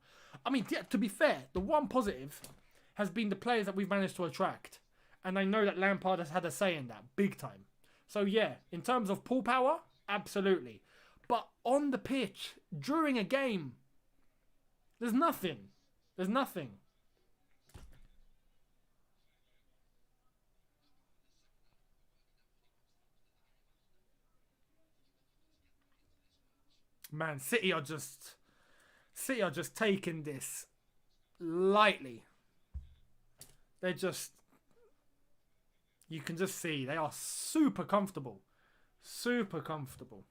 S1: I mean, yeah, to be fair, the one positive has been the players that we've managed to attract. And I know that Lampard has had a say in that, big time. So yeah, in terms of pull power, absolutely. But on the pitch, during a game, there's nothing. There's nothing. Man, City are just taking this lightly. They're just, you can just see they are super comfortable. Super comfortable.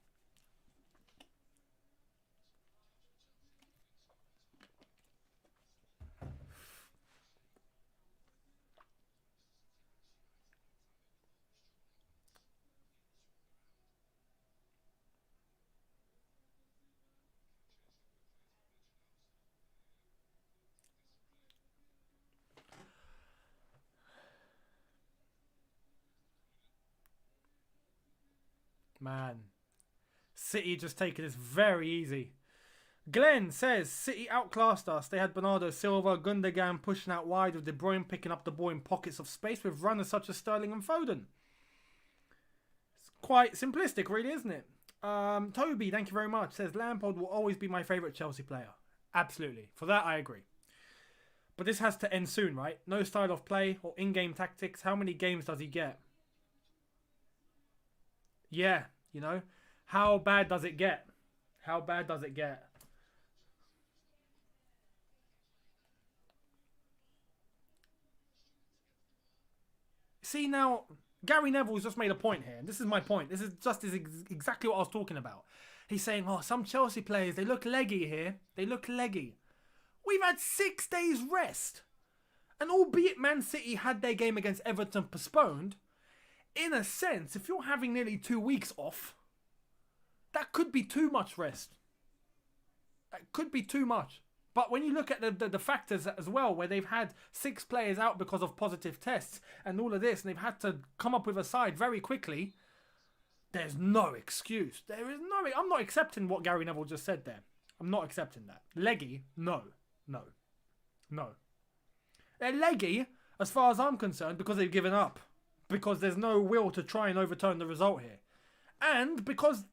S1: Man, City just taking this very easy. Glenn says, City outclassed us. They had Bernardo Silva, Gundogan pushing out wide with De Bruyne picking up the ball in pockets of space with runners such as Sterling and Foden. It's quite simplistic, really, isn't it? Toby, thank you very much, says, Lampard will always be my favourite Chelsea player. Absolutely. For that, I agree. But this has to end soon, right? No style of play or in-game tactics. How many games does he get? Yeah, you know, how bad does it get? How bad does it get? See, now, Gary Neville's just made a point here. And this is my point. This is just exactly what I was talking about. He's saying, oh, some Chelsea players, they look leggy here. They look leggy. We've had 6 days rest. And albeit Man City had their game against Everton postponed, in a sense, if you're having nearly 2 weeks off, that could be too much rest. That could be too much. But when you look at the factors as well, where they've had 6 players out because of positive tests and all of this, and they've had to come up with a side very quickly, there's no excuse. There is no... I'm not accepting what Gary Neville just said there. I'm not accepting that. Leggy? No. No. No. They're leggy, as far as I'm concerned, because they've given up. Because there's no will to try and overturn the result here. And because,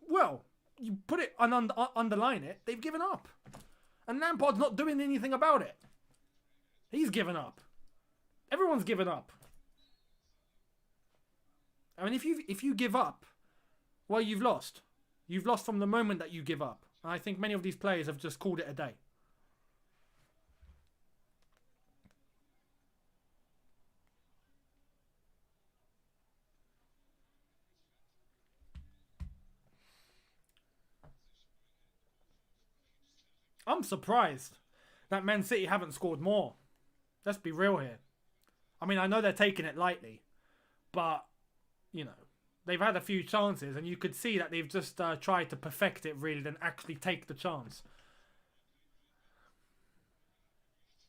S1: well, you put it and underline it, they've given up. And Lampard's not doing anything about it. He's given up. Everyone's given up. I mean, if you give up, well, you've lost. You've lost from the moment that you give up. And I think many of these players have just called it a day. I'm surprised that Man City haven't scored more. Let's be real here. I mean, I know they're taking it lightly, but, you know, they've had a few chances and you could see that they've just tried to perfect it really than actually take the chance.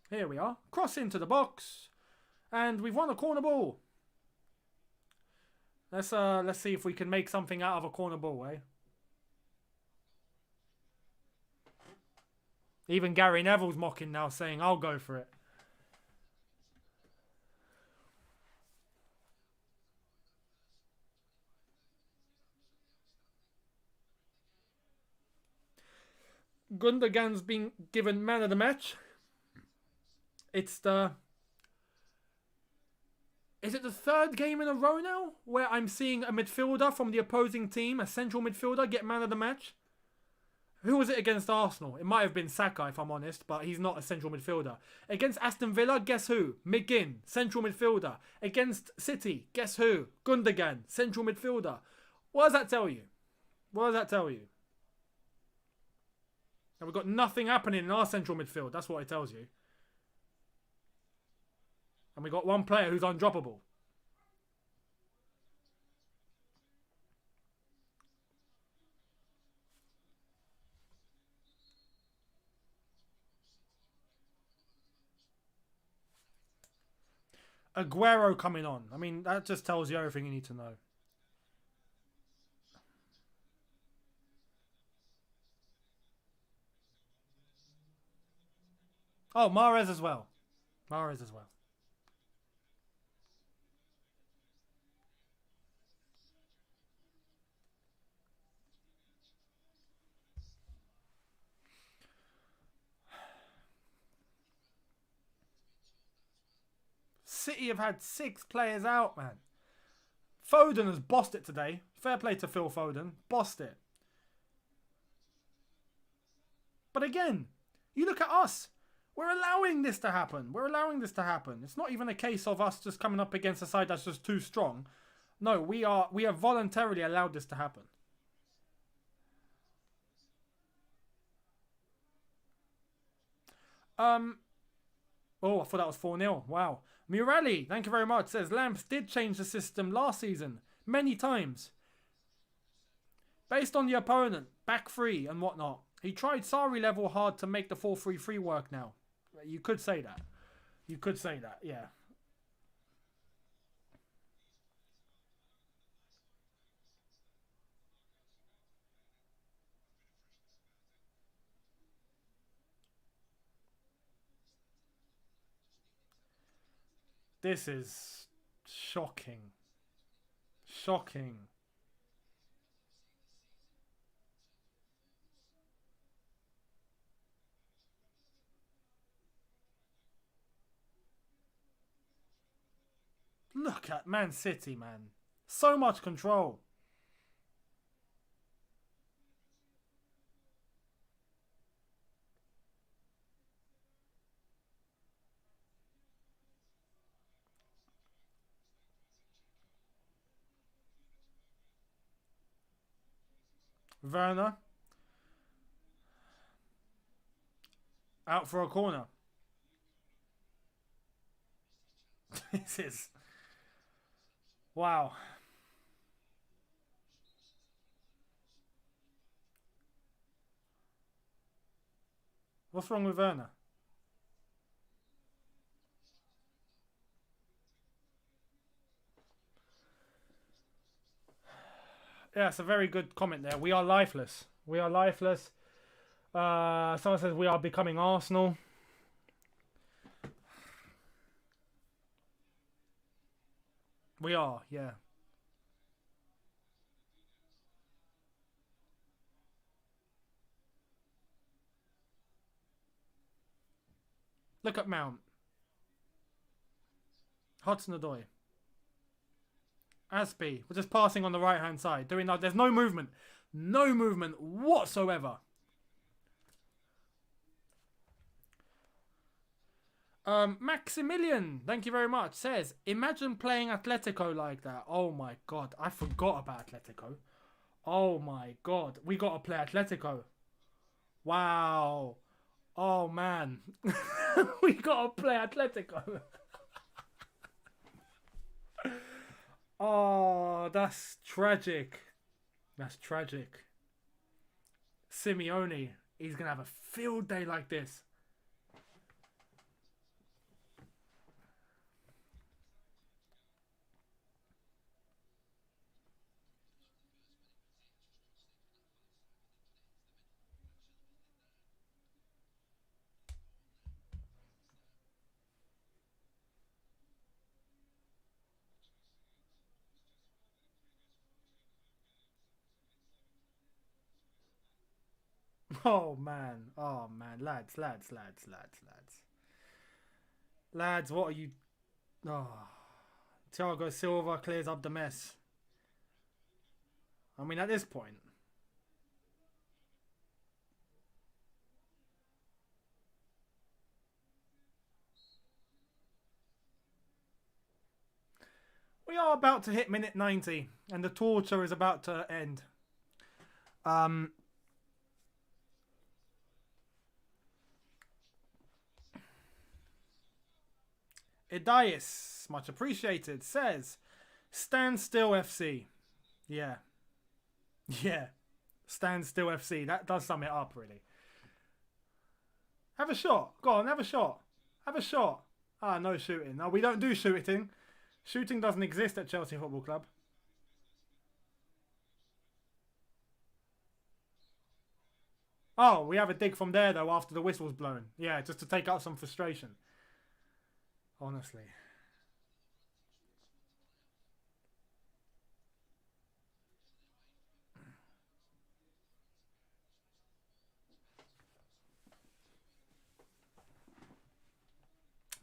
S1: Here we are. Cross into the box. And we've won a corner ball. Let's see if we can make something out of a corner ball, eh? Even Gary Neville's mocking now, saying, I'll go for it. Gundogan's been given man of the match. It's the... Is it the third game in a row now where I'm seeing a midfielder from the opposing team, a central midfielder, get man of the match? Who was it against Arsenal? It might have been Saka, if I'm honest, but he's not a central midfielder. Against Aston Villa, guess who? McGinn, central midfielder. Against City, guess who? Gundogan, central midfielder. What does that tell you? What does that tell you? And we've got nothing happening in our central midfield. That's what it tells you. And we've got one player who's undroppable. Aguero coming on. I mean, that just tells you everything you need to know. Oh, Mahrez as well. Mahrez as well. City have had 6 players out, man. Foden has bossed it today. Fair play to Phil Foden. Bossed it. But again, you look at us. We're allowing this to happen. We're allowing this to happen. It's not even a case of us just coming up against a side that's just too strong. No, we have voluntarily allowed this to happen. Oh, I thought that was 4-0. Wow. Murali, thank you very much, says Lamps did change the system last season many times. Based on the opponent, back three and whatnot. He tried Sarri level hard to make the 4-3-3 work now. You could say that. You could say that, yeah. This is shocking. Shocking. Look at Man City, man. So much control. Werner. Out for a corner. This is... Wow. What's wrong with Werner? Yeah, it's a very good comment there. We are lifeless. We are lifeless. Someone says we are becoming Arsenal. We are, yeah. Look at Mount. Hudson-Odoi. Aspie. We're just passing on the right-hand side. Doing that. There's no movement. No movement whatsoever. Maximilian, thank you very much, says, imagine playing Atletico like that. Oh my god, I forgot about Atletico. Oh my god, we got to play Atletico. Wow. Oh man. We got to play Atletico. Oh, that's tragic. That's tragic. Simeone, he's going to have a field day like this. Oh, man. Oh, man. Lads. Lads, what are you... Oh. Thiago Silva clears up the mess. I mean, at this point... We are about to hit minute 90, and the torture is about to end. Idias, much appreciated, says, Stand Still FC. Yeah. Stand Still FC. That does sum it up, really. Have a shot. Go on, have a shot. Have a shot. Ah, no shooting. No, we don't do shooting. Shooting doesn't exist at Chelsea Football Club. Oh, we have a dig from there, though, after the whistle's blown. Yeah, just to take out some frustration. Honestly.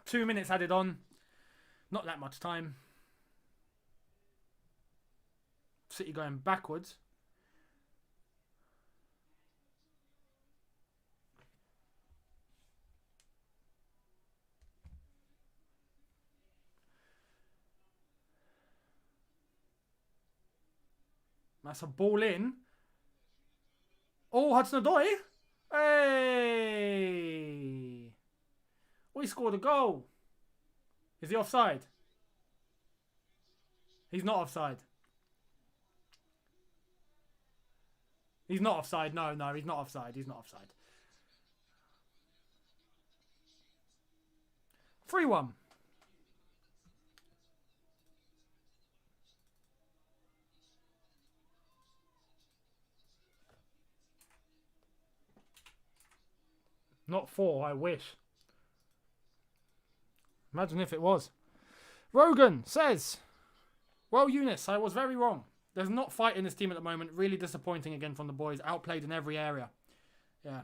S1: Two minutes added on. Not that much time. City going backwards. That's a ball in. Oh, Hudson-Odoi. Hey. We scored a goal. Is he offside? He's not offside. He's not offside. No, he's not offside. He's not offside. 3-1. Not 4, I wish. Imagine if it was. Rogan says, well, Younes, I was very wrong. There's not fight in this team at the moment. Really disappointing again from the boys. Outplayed in every area. Yeah.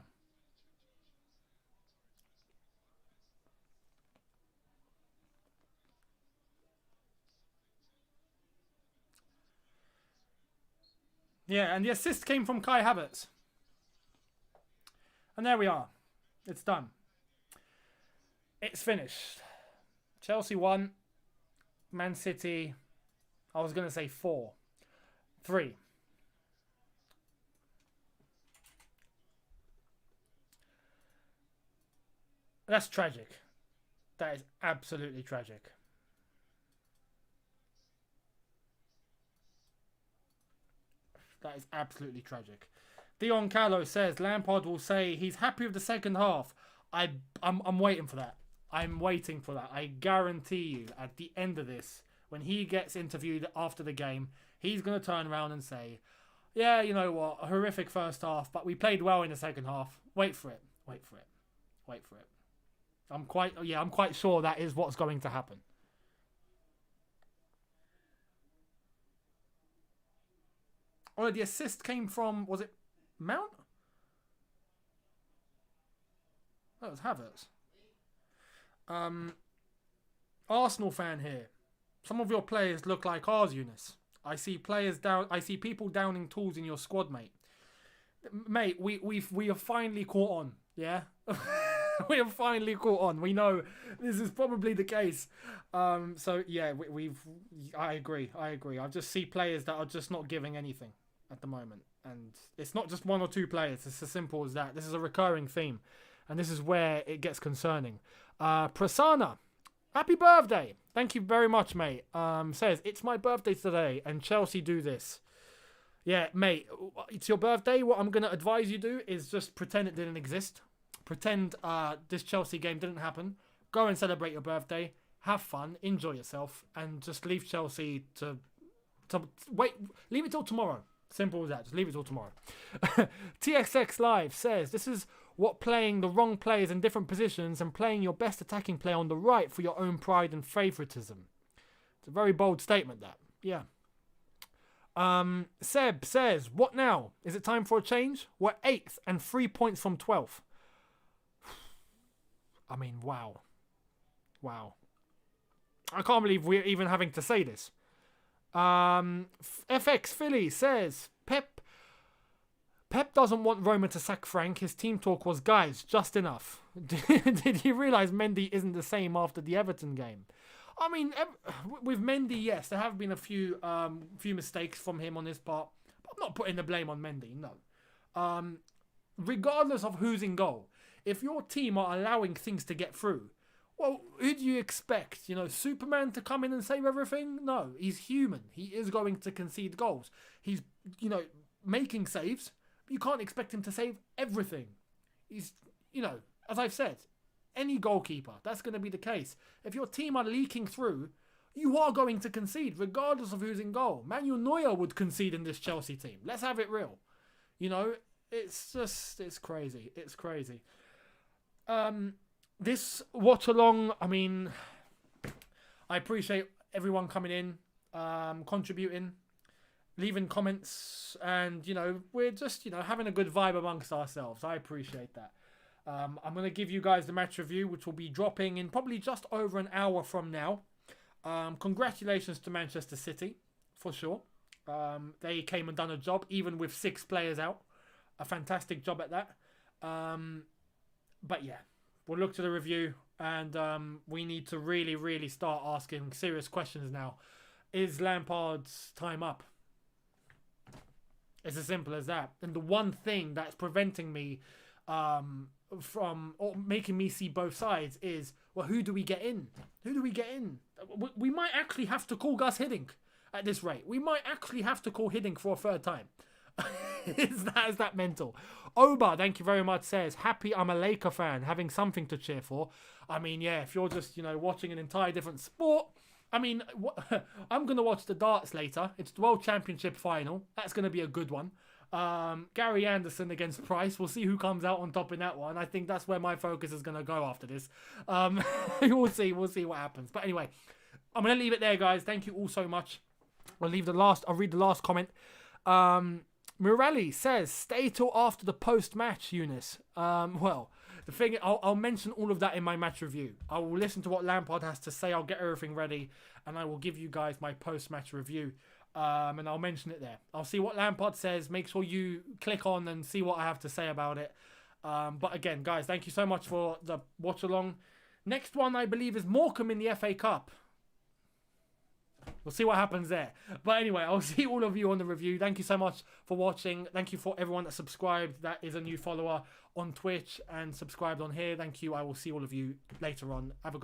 S1: Yeah, and the assist came from Kai Havertz. And there we are. It's done. It's finished. Chelsea 1. Man City, I was going to say 4. 3. That's tragic. That is absolutely tragic. That is absolutely tragic. Dion Callow says Lampard will say he's happy with the second half. I'm waiting for that. I'm waiting for that. I guarantee you, at the end of this, when he gets interviewed after the game, he's going to turn around and say, yeah, you know what, a horrific first half, but we played well in the second half. Wait for it. Wait for it. Wait for it. I'm quite sure that is what's going to happen. Oh, the assist came from, was it Mount? That was Havertz. Arsenal fan here. Some of your players look like ours, Younes. I see people downing tools in your squad, mate. Mate, we have finally caught on. Yeah, we have finally caught on. We know this is probably the case. So yeah, I agree. I just see players that are just not giving anything at the moment, and it's not just one or two players. It's as simple as that. This is a recurring theme, and this is where it gets concerning. Prasanna, happy birthday. Thank you very much, mate. Says, it's my birthday today and Chelsea do this. Yeah, mate, it's your birthday. What I'm going to advise you do is just pretend it didn't exist. Pretend this Chelsea game didn't happen. Go and celebrate your birthday. Have fun. Enjoy yourself. And just leave Chelsea to wait. Leave it till tomorrow. Simple as that. Just leave it till tomorrow. TXX Live says, this is what playing the wrong players in different positions and playing your best attacking player on the right for your own pride and favouritism. It's a very bold statement, that. Yeah. Seb says, what now? Is it time for a change? We're 8th and 3 points from 12th. I mean, wow. Wow. I can't believe we're even having to say this. FX Philly says, Pep doesn't want Roma to sack Frank. His team talk was, guys, just enough. Did you realise Mendy isn't the same after the Everton game? I mean, with Mendy, yes, there have been a few mistakes from him on his part. But I'm not putting the blame on Mendy, no. Regardless of who's in goal, if your team are allowing things to get through, well, who do you expect? You know, Superman to come in and save everything? No, he's human. He is going to concede goals. He's, you know, making saves, but you can't expect him to save everything. He's, you know, as I've said, any goalkeeper, that's going to be the case. If your team are leaking through, you are going to concede, regardless of who's in goal. Manuel Neuer would concede in this Chelsea team. Let's have it real. You know, it's crazy. It's crazy. This watch along, I mean, I appreciate everyone coming in, contributing, leaving comments, and, you know, we're just, you know, having a good vibe amongst ourselves. I appreciate that. I'm going to give you guys the match review, which will be dropping in probably just over an hour from now. Congratulations to Manchester City, for sure. They came and done a job, even with 6 players out. A fantastic job at that. But yeah, we'll look to the review, and we need to really, really start asking serious questions now. Is Lampard's time up? It's as simple as that. And the one thing that's preventing me from or making me see both sides is, well, who do we get in? Who do we get in? We might actually have to call Gus Hiddink at this rate. We might actually have to call Hiddink for a third time. Is that mental? Oba, thank you very much, says, happy I'm a Laker fan, having something to cheer for. I mean, yeah, if you're just, you know, watching an entire different sport, I mean, I'm going to watch the darts later. It's the World Championship final. That's going to be a good one. Gary Anderson against Price. We'll see who comes out on top in that one. I think that's where my focus is going to go after this. We'll see what happens. But anyway, I'm going to leave it there, guys. Thank you all so much. I'll read the last comment. Morelli says, stay till after the post-match, Younes. Well, the thing, I'll mention all of that in my match review. I will listen to what Lampard has to say. I'll get everything ready, and I will give you guys my post-match review. And I'll mention it there. I'll see what Lampard says. Make sure you click on and see what I have to say about it. But again, guys, thank you so much for the watch along. Next one, I believe, is Morecambe in the FA Cup. We'll see what happens there. But anyway, I'll see all of you on the review. Thank you so much for watching. Thank you for everyone that subscribed. That is a new follower on Twitch and subscribed on here. Thank you. I will see all of you later on. Have a good